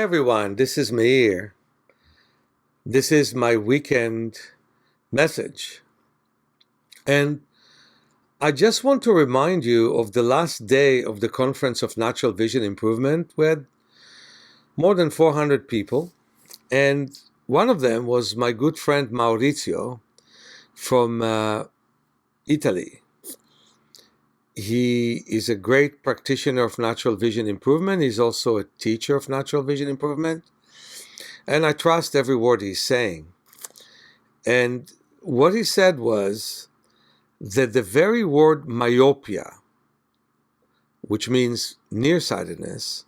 everyone, this is Meir. This is my weekend message. And I just want to remind you of the last day of the Conference of Natural Vision Improvement. We had more than 400 people, and one of them was my good friend Maurizio from Italy. He is a great practitioner of natural vision improvement. He's also a teacher of natural vision improvement. And I trust every word he's saying. And what he said was that the very word myopia, which means nearsightedness,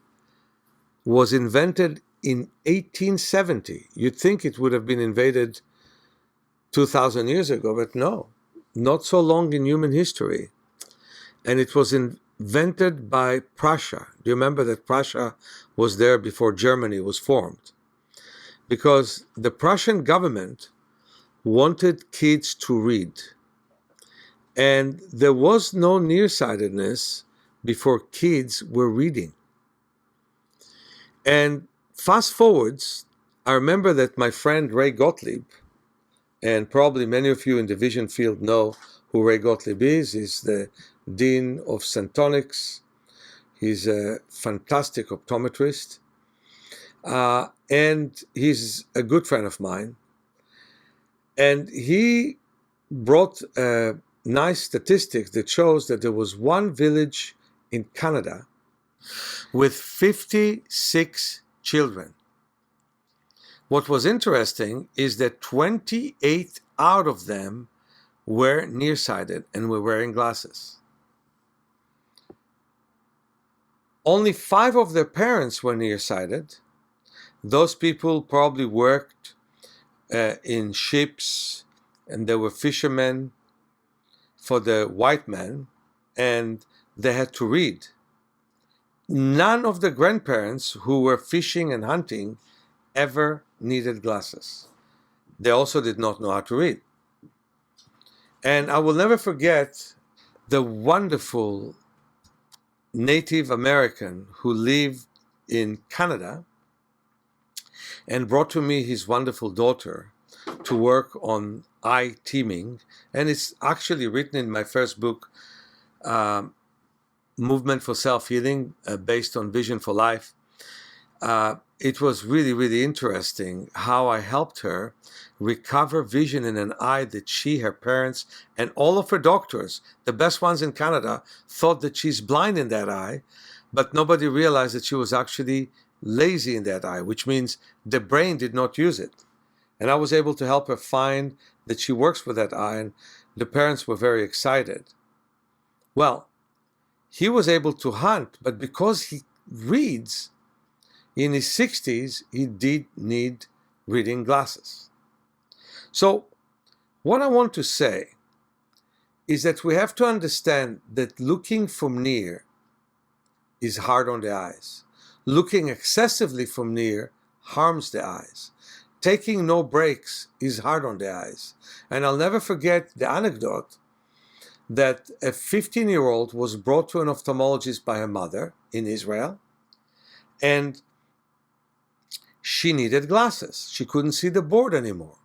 was invented in 1870. You'd think it would have been invented 2,000 years ago, but no, not so long in human history. And it was invented by Prussia. Do you remember that Prussia was there before Germany was formed? Because the Prussian government wanted kids to read. And there was no nearsightedness before kids were reading. And fast forwards, I remember that my friend Ray Gottlieb, and probably many of you in the vision field know who Ray Gottlieb is. He's the Dean of Centonics. He's a fantastic optometrist. And he's a good friend of mine. And he brought a nice statistic that shows that there was one village in Canada with 56 children. What was interesting is that 28 out of them were nearsighted and were wearing glasses. Only 5 of their parents were nearsighted. Those people probably worked in ships, and they were fishermen for the white men, and they had to read. None of the grandparents who were fishing and hunting ever needed glasses. They also did not know how to read. And I will never forget the wonderful Native American who lived in Canada and brought to me his wonderful daughter to work on eye teaming. And it's actually written in my first book, Movement for Self-Healing, based on Vision for Life. It was really, really interesting how I helped her recover vision in an eye that she, her parents, and all of her doctors, the best ones in Canada, thought that she's blind in that eye, but nobody realized that she was actually lazy in that eye, which means the brain did not use it. And I was able to help her find that she works with that eye, and the parents were very excited. Well, he was able to hunt, but because he reads, in his 60s, he did need reading glasses. So what I want to say is that we have to understand that looking from near is hard on the eyes. Looking excessively from near harms the eyes. Taking no breaks is hard on the eyes. And I'll never forget the anecdote that a 15-year-old was brought to an ophthalmologist by her mother in Israel, and she needed glasses. She couldn't see the board anymore.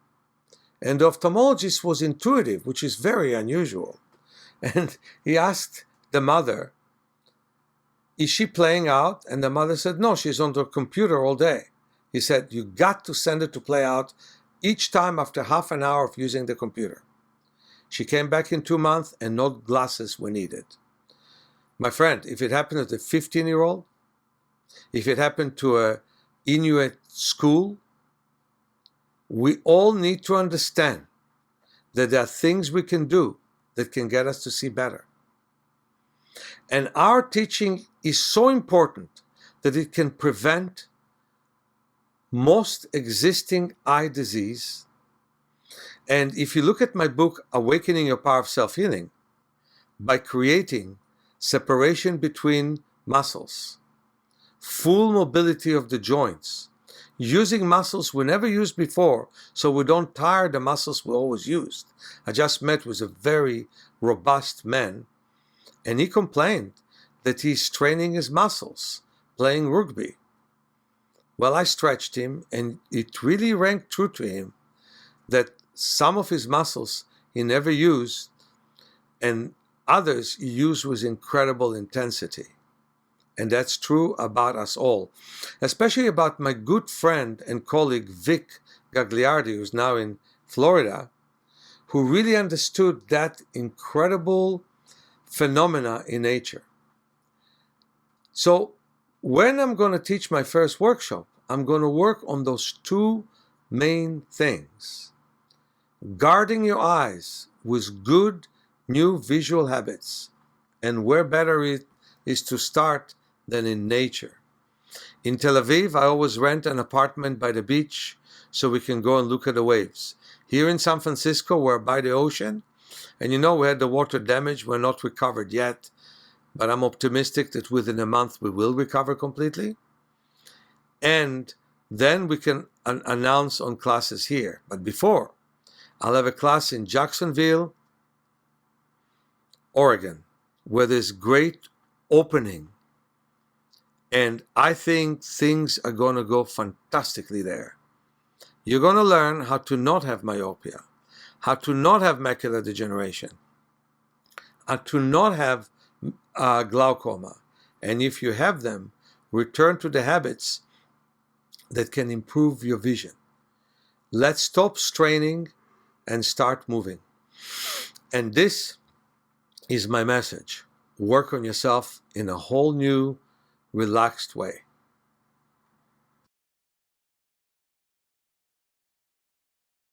And the ophthalmologist was intuitive, which is very unusual. And he asked the mother, is she playing out? And the mother said, no, she's on the computer all day. He said, you got to send her to play out each time after half an hour of using the computer. She came back in 2 months and no glasses were needed. My friend, if it happened to a 15-year-old, if it happened to a Inuit school, we all need to understand that there are things we can do that can get us to see better. And our teaching is so important that it can prevent most existing eye disease. And if you look at my book, Awakening Your Power of Self-Healing, by creating separation between muscles, full mobility of the joints, using muscles we never used before so we don't tire the muscles we always used. I just met with a very robust man, and he complained that he's training his muscles playing rugby. Well, I stretched him, and it really rang true to him that some of his muscles he never used, and others he used with incredible intensity. And that's true about us all, especially about my good friend and colleague Vic Gagliardi, who's now in Florida, who really understood that incredible phenomena in nature. So when I'm going to teach my first workshop, I'm going to work on those two main things. Guarding your eyes with good new visual habits. And where better it is to start than in nature. In Tel Aviv, I always rent an apartment by the beach so we can go and look at the waves. Here in San Francisco, we're by the ocean, and we had the water damage. We're not recovered yet, but I'm optimistic that within a month we will recover completely. And then we can announce on classes here. But before, I'll have a class in Jacksonville, Oregon, where there's great opening. And I think things are going to go fantastically there. You're going to learn how to not have myopia, how to not have macular degeneration, how to not have glaucoma. And if you have them, return to the habits that can improve your vision. Let's stop straining and start moving. And this is my message. Work on yourself in a whole new, relaxed way.